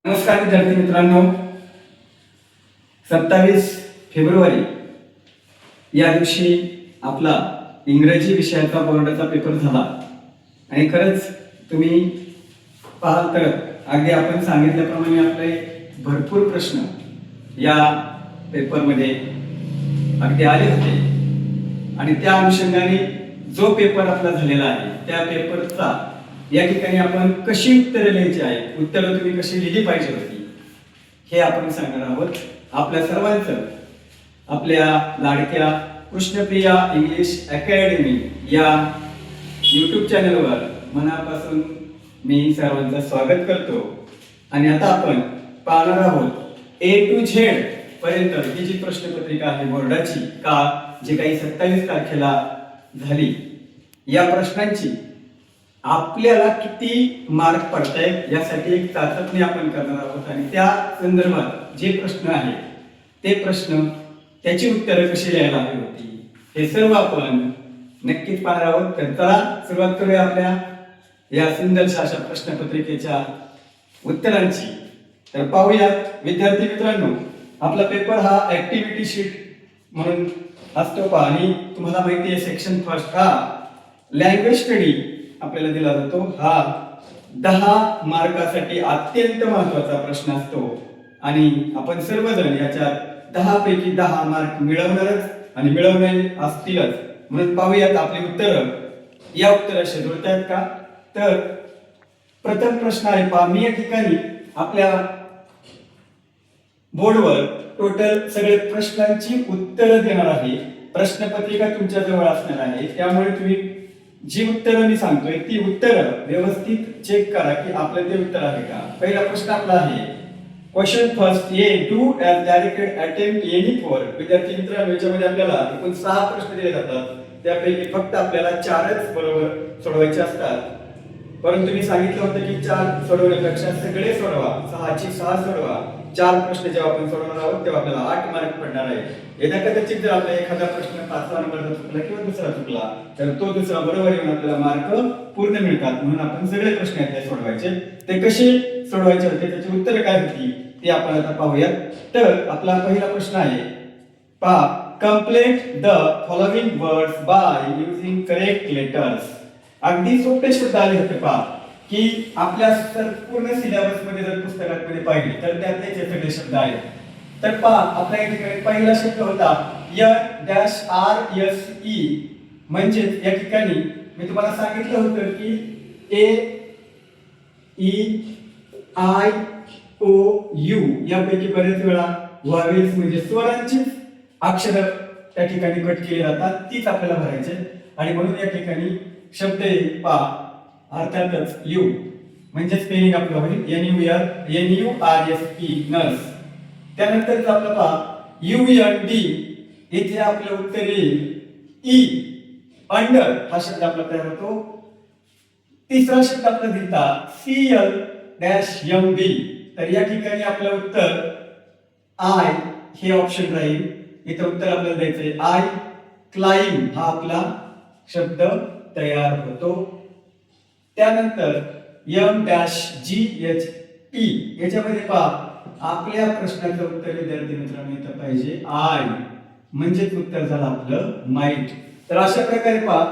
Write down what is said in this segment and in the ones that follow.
नमस्कार विद्यार्थी मित्रांनो, 27 फेब्रुवारी या दिवशी आपला इंग्रजी विषयाचा बोर्डाचा पेपर झाला आणि खरंच तुम्ही पाहाल तर अगदी आपण सांगितल्याप्रमाणे आपले भरपूर प्रश्न या पेपरमध्ये अगदी आले होते आणि त्या अनुषंगाने जो पेपर आपला झालेला आहे त्या पेपरचा या ठिकाणी आपण कशी उत्तरे लिहायची आहेत, उत्तरं तुम्ही कशी लिहिली पाहिजे होती हे आपण सांगणार आहोत. आपल्या सर्वांचं आपल्या लाडक्या कृष्णप्रिया इंग्लिश अकॅडमी या YouTube चॅनलवर मनापासून मी सर्वांचं स्वागत करतो. आणि आता आपण पाहणार आहोत A to Z पर्यंत ही जी प्रश्नपत्रिका आहे बोर्डाची का जे काही 27 तारखेला झाली या प्रश्नांची आपल्याला किती मार्क पडतायत यासाठी एक चाचपणी आपण करणार आहोत आणि त्या संदर्भात जे प्रश्न आहेत ते प्रश्न त्याची उत्तरं कशी लिहायला हवी होती हे सर्व आपण नक्कीच पाहणार आहोत. तर चला सुरुवात करूया आपल्या या सुंदरशा अशा प्रश्नपत्रिकेच्या उत्तरांची. तर पाहूयात विद्यार्थी मित्रांनो, आपला पेपर हा ऍक्टिव्हिटी शीट म्हणून असतो पहा आणि तुम्हाला माहिती आहे सेक्शन फर्स्ट हा लँग्वेज स्टडी आपल्याला दिला जातो. हा 10 मार्कासाठी अत्यंत महत्त्वाचा प्रश्न असतो आणि आपण सर्वजण याच्यात 10 पैकी 10 मार्क मिळवणारच आणि मिळवणार असतीलच. म्हणून पाहूयात आपली उत्तरं या उत्तराशी जुळतात का. तर प्रथम प्रश्न आहे पहा, मी या ठिकाणी आपल्या बोर्डवर टोटल सगळे प्रश्नांची उत्तरं देणार आहे. प्रश्नपत्रिका तुमच्या जवळ असणार आहे, त्यामुळे तुम्ही जी उत्तरं मी सांगतोय ती उत्तरं व्यवस्थित चेक करा की आपलं ते उत्तर आहे का. पहिला प्रश्न आपला आहे question first A do as directed attempt any four. विद्यार्थी मित्रांनो, याच्यामध्ये आपल्याला एकूण 6 प्रश्न दिले जातात, त्यापैकी फक्त आपल्याला 4च बरोबर सोडवायचे असतात. परंतु मी सांगितलं होतं की 4 सोडवण्यापेक्षा सगळे सोडवा, 6ची 6 सोडवा. 4 प्रश्न जेव्हा आपण सोडवणार आहोत तेव्हा आपल्याला 8 मार्क पडणार आहे. यदा कदाचित जर आपला एखादा प्रश्न 5वा नंबरचा चुकला किंवा दुसरा चुकला तर तो दुसरा बरोबर येऊन आपल्याला मार्क पूर्ण मिळतात. म्हणून आपण सगळे प्रश्न आहेत ते सोडवायचे. ते कसे सोडवायचे होते, त्याची उत्तरं काय होती ते आपण आता पाहूयात. तर आपला पहिला प्रश्न आहे पहा, complete the following words by using correct letters. अगदी सोपे शब्द आले होते पहा की आपल्या पूर्ण सिलेबस मध्ये जर पुस्तकामध्ये पाहिले तर त्यातले जे सगळे शब्द आहेत. तर पहा आपल्या ठिकाणी पहिला शब्द होता RSE, म्हणजे या ठिकाणी मी तुम्हाला सांगितलं होतं की AEIOU यापैकी बरेच वेळा व्हावेल्स म्हणजे स्वरांची अक्षर त्या ठिकाणी कट केली जातात, तीच आपल्याला भरायचे. आणि म्हणून या ठिकाणी शब्द पहा अर्थातच यू म्हणजे स्पेलिंग आपलं होईल NURSE नर्स. त्यानंतर आपलं पहा UND, इथे आपलं उत्तर येईल ई अंडर हा शब्द आपला तयार होतो. तिसरा शब्द आपला दिलता CL-MB, तर या ठिकाणी आपलं उत्तर आय हे ऑप्शन राहील. इथे उत्तर आपल्याला द्यायचंय आय. क्लाइंब हा आपला शब्द तयार होतो. त्यानंतर MGHT याच्यामध्ये पहा आपल्या प्रश्नाचं उत्तर विद्यार्थी मित्रांनो इथं पाहिजे आय, म्हणजे उत्तर झालं आपलं माइट. तर अशा प्रकारे पहा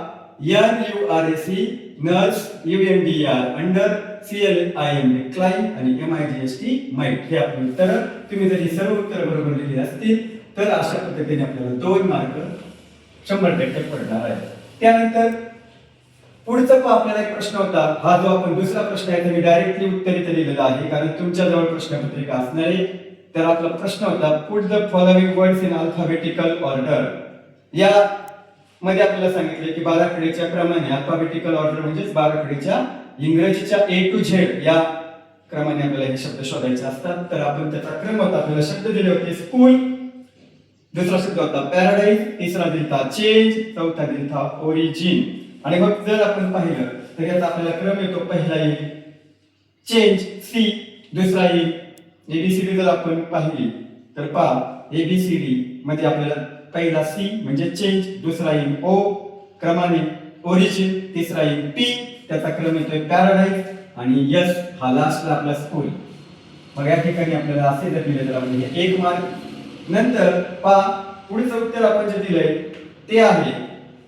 NURSE nurse, UNDR under, CLIMB climb आणि MIGHT माइट हे आपले उत्तर. तुम्ही जर ही सर्व उत्तर बरोबर लिहिली असतील तर अशा पद्धतीने आपल्याला 2 मार्क 100% पडणार आहे. त्यानंतर पुढचा आपल्याला एक प्रश्न होता, हा जो आपण दुसरा प्रश्न आहे मी डायरेक्टली उत्तर इथे लिहिलेलं आहे कारण तुमच्या जवळ प्रश्नपत्रिका असणार आहे. तर आपला प्रश्न होता put the following words in alphabetical order. या मध्ये आपल्याला सांगितले की बाराखडीच्या क्रमाने, अल्फाबेटिकल ऑर्डर म्हणजे बाराखडीच्या इंग्रजीच्या A to Z या क्रमाने आपल्याला हे शब्द शोधायचे असतात. तर आपण त्याचा क्रम होता, आपल्याला शब्द दिले होते स्कूल, दुसरा शब्द होता पॅराडाईज, तिसरा दिलता चेंज, चौथा दिलता ओरिजिन. आणि मग जर आपण पाहिलं तर याचा आपल्याला क्रम येतो, पहिला येईल चेंज C, दुसरा येईल ABCD. जर आपण पाहिली तर पहा ABCD मध्ये आपल्याला पहिला C म्हणजे चेंज, दुसरा येईल O क्रमाने ओरिजिन, तिसरा येईल P त्याचा क्रम येतोय पॅराडाईज आणि S हा लास्टला आपला स्कूल. मग या ठिकाणी आपल्याला असे जर दिले तर आपण हे 1 मार्क. नंतर पहा पुढचं उत्तर आपण जे दिलंय ते आहे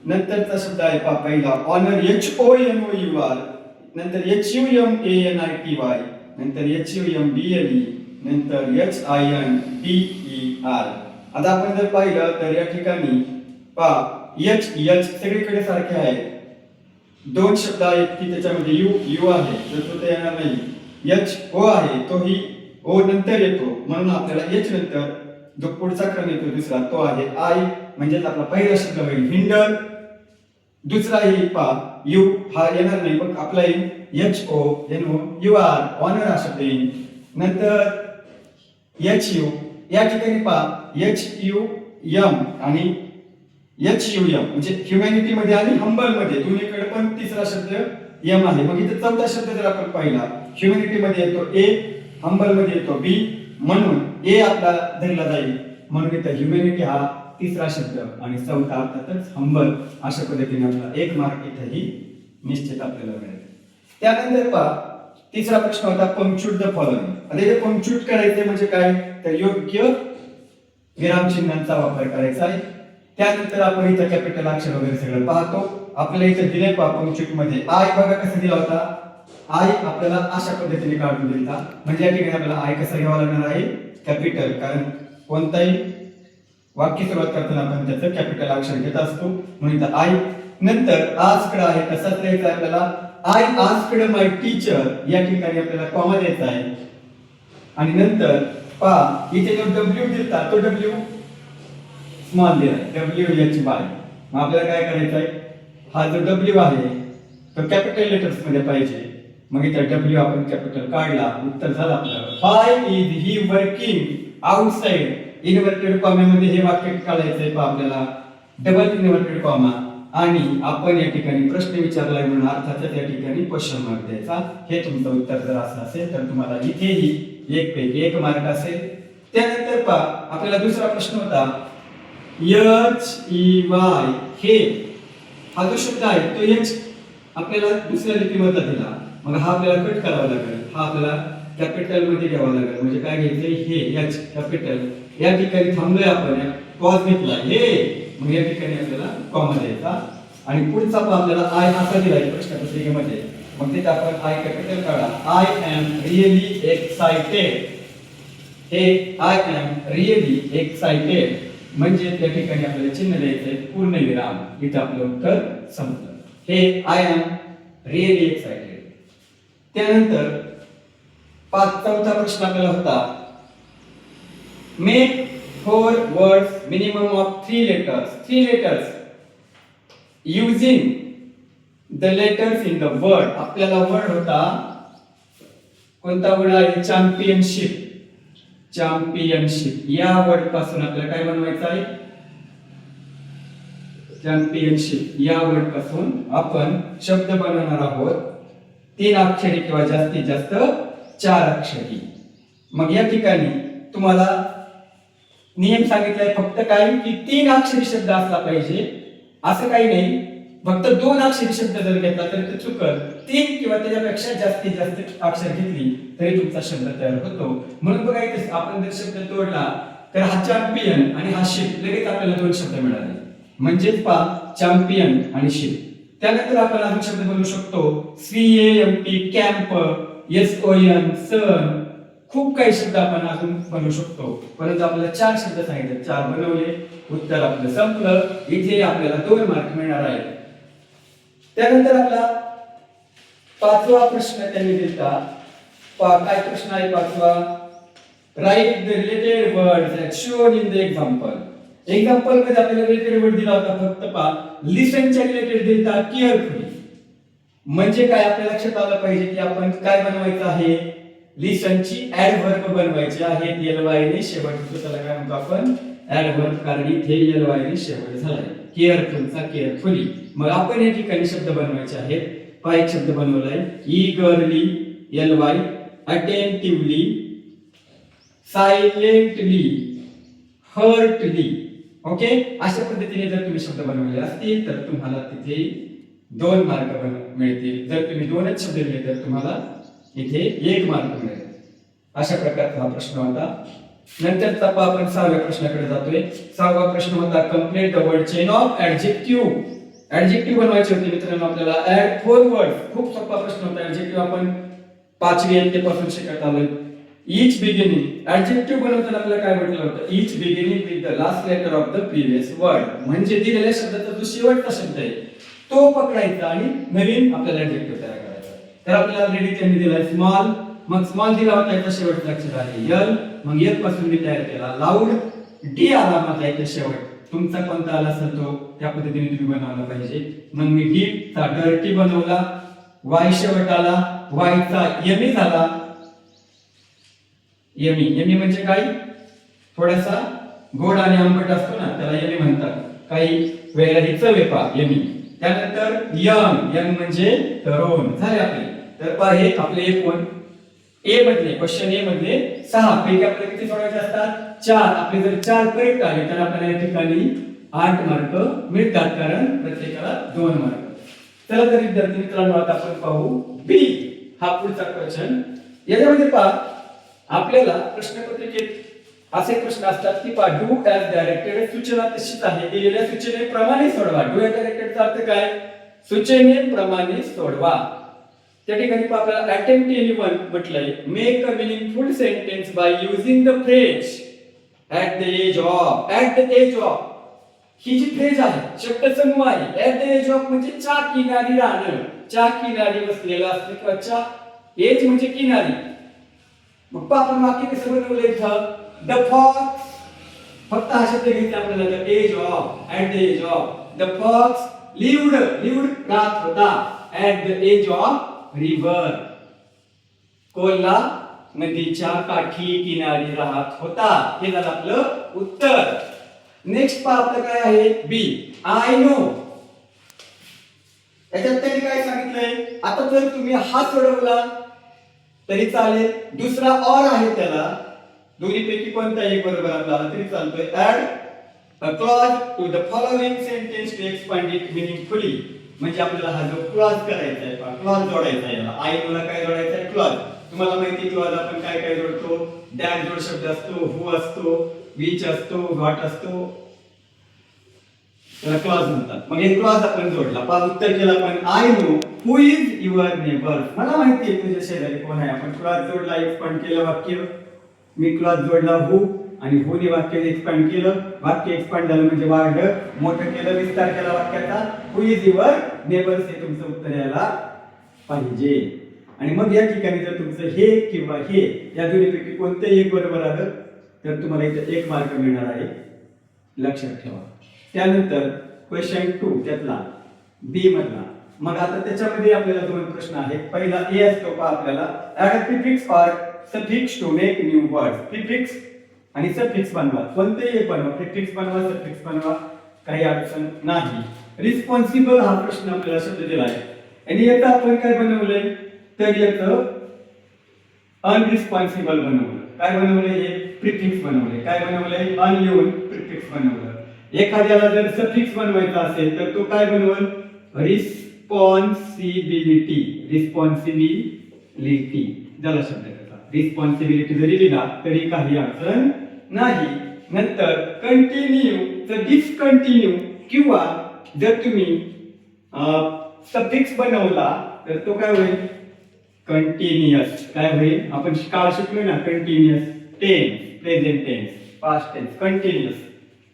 नंतरचा शब्द आहे पहा पहिला ऑनर HONOUR, नंतर HUMANITY, नंतर HUMBLE, नंतर HINDER. आता आपण जर पाहिलं तर या ठिकाणी पहा H सगळीकडे सारखे आहे. दोन शब्द आहेत की त्याच्यामध्ये यू आहे तर तो तर येणार नाही. HO आहे तोही O नंतर येतो म्हणून आपल्याला H नंतर जो पुढचा क्रम येतो दुसरा तो आहे I, म्हणजेच आपला पहिला शब्द होईल हिंडर. दुसरा येईल पहा यू हा येणार नाही मग आपला येईल HONOUR ऑनर हा शब्द येईल. नंतर HU या ठिकाणी पहा HUM आणि HUM म्हणजे ह्युमॅनिटी मध्ये आणि हंबल मध्ये दोन्हीकडे पण तिसरा शब्द यम आहे. मग इथे चौथा शब्द जर आपण पाहिला ह्युमॅनिटी मध्ये येतो A, हंबल मध्ये येतो B, म्हणून A आपला धरला जाईल म्हणून इथे ह्युमॅनिटी हा तिसरा शब्द आणि चौथा अर्थातच हंबल. अशा पद्धतीने आपला 1 मार्क इथेही निश्चित आपल्याला मिळेल. त्यानंतर पहा तिसरा प्रश्न होता पंक्च्युएट द फॉलोइंग. आता इथे पंक्च्युएट करायचे म्हणजे काय तर योग्य विरामचिन्हांचा वापर करायचा आहे. त्यानंतर आपण इथे कॅपिटल अक्षर वगैरे सगळं पाहतो. आपल्याला इथे दिले पहा पंक्च्युएट मध्ये आय बघा कसा दिला होता. आय आपल्याला अशा पद्धतीने काढून दिला म्हणजे या ठिकाणी आपल्याला आय कसा घ्यावा लागणार आहे कॅपिटल, कारण कोणताही वाक्य सुरुवात करताना आपण त्याचं कॅपिटल अक्षर घेत असतो म्हणून इथं आय. नंतर आस्क्ड आहे तसाच लिहायचं आहे आपल्याला आय आस्क्ड माय टीचर, या ठिकाणी आपल्याला कॉमा द्यायचा आहे. आणि नंतर पहा इथे जो डब्ल्यू दिलता तो डब्ल्यू स्मॉल दिलाय WHY. मग आपल्याला काय करायचं आहे हा जो डब्ल्यू आहे तो कॅपिटल लेटर्स मध्ये पाहिजे. मग इथे डब्ल्यू आपण कॅपिटल काढला उत्तर झालं आपलं why is he working outside. Inverted कॉमामध्ये हे वाक्य काढायचंय पहा आपल्याला डबल इन्व्हर्टेड कॉमा आणि आपण या ठिकाणी प्रश्न विचारलाय म्हणून अर्थातच या ठिकाणी क्वेश्चन मार्क द्यायचा. हे तुमचं उत्तर जर असं असेल तर तुम्हाला इथेही 1 पैकी 1 मार्क असेल. त्यानंतर पहा आपल्याला दुसरा प्रश्न होता HEY हे हा जो शब्द आहे तो H आपल्याला दुसऱ्या लिपीमध्ये दिला मग हा आपल्याला कट करावा लागेल. हा आपल्याला कॅपिटल मध्ये घ्यावा लागेल म्हणजे काय घ्यायचंय हे H कॅपिटल. या ठिकाणी थांबलोय आपण पॉज घेतला हे मग या ठिकाणी आपल्याला कॉमा द्यायचा आणि पुढचा पण आपल्याला आय असा दिलाय प्रश्न पत्रिकेमध्ये मग तिथे आपण आय कॅपिटल काढा. I am really excited. हे आय एम रिअली एक्साइटेड म्हणजे त्या ठिकाणी आपल्याला चिन्ह द्यायचंय पूर्णविराम. इथे आपलं उत्तर संपलं. हे आय एम रिअली एक्साइटेड. त्यानंतर चौथा प्रश्न आपल्याला होता make 4 words minimum of 3 letters. 3 letters using the letters in the word. आपल्याला वर्ड होता कोणता वर्ड आहे चॅम्पियनशिप. चॅम्पियनशिप या वर्ड पासून आपल्याला काय बनवायचं आहे चॅम्पियनशिप या वर्ड पासून आपण शब्द बनवणार आहोत 3 अक्षरी किंवा जास्तीत जास्त 4 अक्षरी. मग या ठिकाणी तुम्हाला नियम सांगितलाय फक्त काय की 3 अक्षरी शब्द असला पाहिजे असं काही नाही. फक्त 2 अक्षरी शब्द जर घेतला तरी ते चुकल. 3 किंवा त्याच्यापेक्षा जास्तीत जास्त अक्षर घेतली तरी तुमचा शब्द तयार होतो. म्हणून बघा इथे आपण जर शब्द तोडला तर हा चॅम्पियन आणि हा शिप लगेच आपल्याला 2 शब्द मिळाले म्हणजेच पहा चॅम्पियन आणि शिप. त्यानंतर आपण अजून शब्द बनवू शकतो CAMP कॅम्प, SON सन. खूप काही शब्द आपण अजून बनवू शकतो परंतु आपल्याला 4 शब्द सांगितले 4 बनवले उत्तर आपलं संपलं. इथे आपल्याला 2 मार्क मिळणार आहेत. त्यानंतर आपला 5वा प्रश्न त्यांनी दिला. काय प्रश्न आहे 5वा write the related words as shown in the example. Example मध्ये आपल्याला रिलेटेड वर्ड दिला होता फक्त पहा लिसनच्या रिलेटेड दिलता केअरफुली. म्हणजे काय आपल्या लक्षात आलं पाहिजे की आपण काय बनवायचं आहे लिसनची ऍडव्हर्ब बनवायची आहे. ly ने शेवट होतो त्याला काय म्हणतो आपण ऍडव्हर्ब कारण इथे ly ने शेवट झालाय केअरफुलचा केअरफुली. मग आपण या ठिकाणी शब्द बनवायचे आहेत. पहा एक शब्द बनवलाय eagerly ly, attentively, silently, heartily. Okay अशा पद्धतीने जर तुम्ही शब्द बनवले असतील तर तुम्हाला तिथे 2 मार्क मिळतील. जर तुम्ही 2च शब्द दिले तर तुम्हाला इथे 1 मार्क मिळेल. अशा प्रकारचा हा प्रश्न होता. नंतरचा आपण 6व्या प्रश्नाकडे जातोय. 6वा प्रश्न होता complete the word chain of adjective. Adjective बनवायचे होते मित्रांनो आपल्याला. Add 4 words. खूप सोपा प्रश्न होता. ऍडजेक्टिव्ह आपण 5वी इयत्तेपासून शिकत आलोय. ईच बिगिनिंग ऍडजेक्टिव्ह बनवताना आपल्याला काय म्हटलं होतं? Each beginning with the last letter of the previous word. म्हणजे दिलेल्या शब्दाचा जो शेवटचा शब्द आहे तो पकडायचा आणि नवीन आपल्याला ऍडजेक्टिव्ह तयार करायचा. तर आपल्याला ऑलरेडी त्यांनी दिलाय स्मॉल, मग स्मॉल दिला होता याचा शेवटचा अक्षर आहे एल, मग एल पासून मी तयार केला लाऊड. डी आला माझा याचा शेवट. तुमचा कोणता आला असेल तो त्या पद्धतीने तुम्ही बनवला पाहिजे. मग मी डी चा डर्टी बनवला. वाय शेवट आला. वाय चा यमी झाला. यमी, यमी म्हणजे काय? थोडासा गोड आणि आंबट असतो ना त्याला यमी म्हणतात. काही वेळेला ही चव आहे पहा यमी. त्यानंतर यंग, यंग म्हणजे तरुण झाले आपले. तर पहा हे आपले एकूण ए मधले क्वेश्चन ए मधले 6 पैकी आपल्याला किती सोडवायचे असतात? 4. आपले जर 4 करेक्ट आले तर आपल्याला या ठिकाणी 8 मार्क मिळतात, कारण प्रत्येकाला 2 मार्क. चला तर विद्यार्थी मित्रांनो आता आपण पाहू बी हा पुढचा क्वेश्चन. याच्यामध्ये पहा आपल्याला प्रश्नपत्रिकेत असे प्रश्न असतात की पहा डू ॲज डायरेक्टेड. सूचना तशीच आहे, दिलेल्या सूचनेप्रमाणे सोडवा. डू ॲज डायरेक्टेडचा अर्थ काय? सूचनेप्रमाणे सोडवा. त्या ठिकाणी आपल्याला अटेम्प्ट एनीवन म्हटलंय. Make a meaningful sentence by using the phrase at the edge of. At the edge of ही जी फ्रेज आहे, शब्दसमूह आहे. ॲट द एज ऑफ म्हणजे च्या किनारी राहणं, च्या किनारी बसलेलं असतं किंवा च्या एज म्हणजे किनारी. मग आपण वाक्य कसं बनवलं इथं? द फॉक्स, फक्त हा शब्द घ्यायचा आपल्याला. The edge of, at the edge of. The fox lived, lived राहत होता. At the edge of river, कोल्हा नदीच्या काठी किनारी राहत होता. हे झालं आपलं उत्तर. नेक्स्ट पहा आपलं काय आहे? B I know. याच्यात त्यांनी काय सांगितलंय? आता जर तुम्ही हा सोडवला तरी चालेल, दुसरा ऑर आहे त्याला, दोन्हीपैकी कोणता एक बरोबर आपला तरी चालतोय. Add a clause to the following sentence to expand it meaningfully. म्हणजे आपल्याला हा जो क्लॉज करायचा आहे, क्लॉज जोडायचा आहे. याला आय नो ला काय जोडायचं आहे? क्लॉज. तुम्हाला माहिती क्लॉज आपण काय काय जोडतो? डॅश जोड शब्द असतो, हु असतो, विच असतो, व्हॉट असतो, त्याला क्लॉज म्हणतात. मग हे क्लॉज आपण जोडला. पाच उत्तर केलं आपण. I know who is your neighbour. मला माहिती आहे तुझ्या शेजारी कोण आहे. आपण क्लॉज जोडला, एक्सपांड केलं वाक्य. मी क्लॉज जोडला हु आणि हु ने वाक्य एक्सपांड केलं. वाक्य एक्सपांड झालं म्हणजे वाढलं, मोठं केलं, विस्तार केला वाक्याचा. हु इज युअर नेबर्स हे तुमचं उत्तर यायला पाहिजे. आणि मग या ठिकाणी जर तुमचं हे किंवा हे या दोन्हीपैकी कोणतेही एक बरोबर आलं तर तुम्हाला इथे 1 मार्क मिळणार आहे, लक्षात ठेवा. त्यानंतर क्वेश्चन 2 त्यातला बी मधला. मग आता त्याच्यामध्ये आपल्याला 2 प्रश्न आहेत. पहिला ए असतो पहा आपल्याला. Add prefix or suffix to make new words. Prefix आणि सफिक्स बनवा, कोणतेही एक बनवा. प्रिफिक्स बनवा, सफिक्स बनवा, काही अडचण नाही. रिस्पॉन्सिबल हा प्रश्न आपल्याला शब्द दिला आहे आणि याचं आपण काय बनवलंय? तर याचं अनरिस्पॉन्सिबल बनवलं. काय बनवलंय? हे प्रिफिक्स बनवलंय. काय बनवलंय? अन लिहून प्रिफिक्स बनवलं. एखाद्याला जर सफिक्स बनवायचा असेल तर तो काय बनवल? रिस्पॉन्सिबिलिटी. रिस्पॉन्सिबिलिटी झाला शब्द त्याचा. रिस्पॉन्सिबिलिटी जरी लिहिला तरी काही अडचण नाही. नंतर कंटिन्यू तर डिसकंटिन्यू किंवा जर तुम्ही सफिक्स बनवला तर तो काय होईल? कंटिन्युअस. काय होईल? आपण काळ शिकलोय ना, continuous tense, present tense, past tense, continuous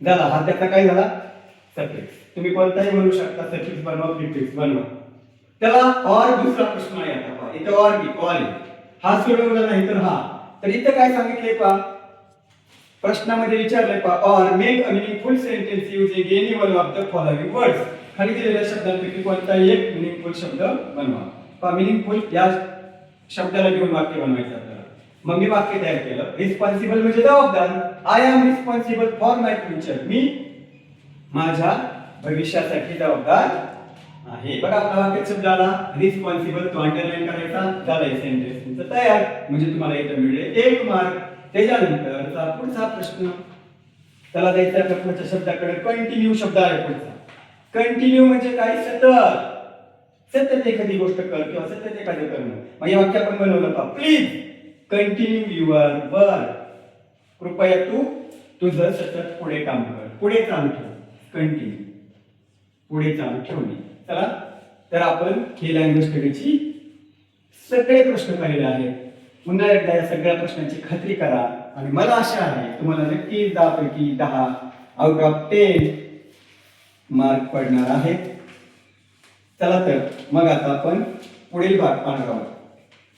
झाला. हा त्याचा काय झाला? सफिक्स. तुम्ही कोणताही बनवू शकता. सफिक्स बनवा, प्रिफिक्स बनवा. त्याला ऑर दुसरा प्रश्न आहे. आता पहा इथे ऑर बी ऑर हा सोडवला नाही तर हा. तर इथे काय सांगितलंय पहा, प्रश्नामध्ये विचारलंय पहा. Or make a meaningful sentence using any one of the following words. खाली दिलेल्या शब्दांपैकी कोणताही एक मीनिंगफुल शब्द बनवा. पहा मीनिंगफुल या शब्दाला घेऊन वाक्य बनवायचं आपल्याला. मग मी वाक्य तयार केलं. रिस्पॉन्सिबल म्हणजे जबाबदार. I am responsible for my future. मी माझ्या भविष्यासाठी जबाबदार आहे. बघा आपला वाक्य शब्द आला रिस्पॉन्सिबल, तो अंडरलाईन करायचा, झालाय सेंटेन्स तुमचं तयार. म्हणजे तुम्हाला इथं मिळेल 1 मार्क. त्याच्यानंतरचा पुढचा प्रश्न त्याला द्यायचा पुढच्या शब्दाकडे. कंटिन्यू शब्द आहे पुढचा. कंटिन्यू म्हणजे काय? सतत. सतत एखादी गोष्ट कर किंवा सतत एखादं करणं. मग हे वाक्य आपण बनवलं पहा. Please continue your work. कृपया तू तुझं सतत पुढे काम कर. पुढे चालू ठेव. कंटिन्यू पुढे चालू ठेवणे. चला तर आपण ही लँग्वेज स्टडीची सगळे प्रश्न पाहिले आहेत. पुन्हा एकदा या सगळ्या प्रश्नांची खात्री करा आणि मला आशा आहे तुम्हाला नक्की 10 पैकी 10 आउट ऑफ 10 मार्क पडणार आहेत. चला तर मग आता आपण पुढील भाग पाहणार आहोत.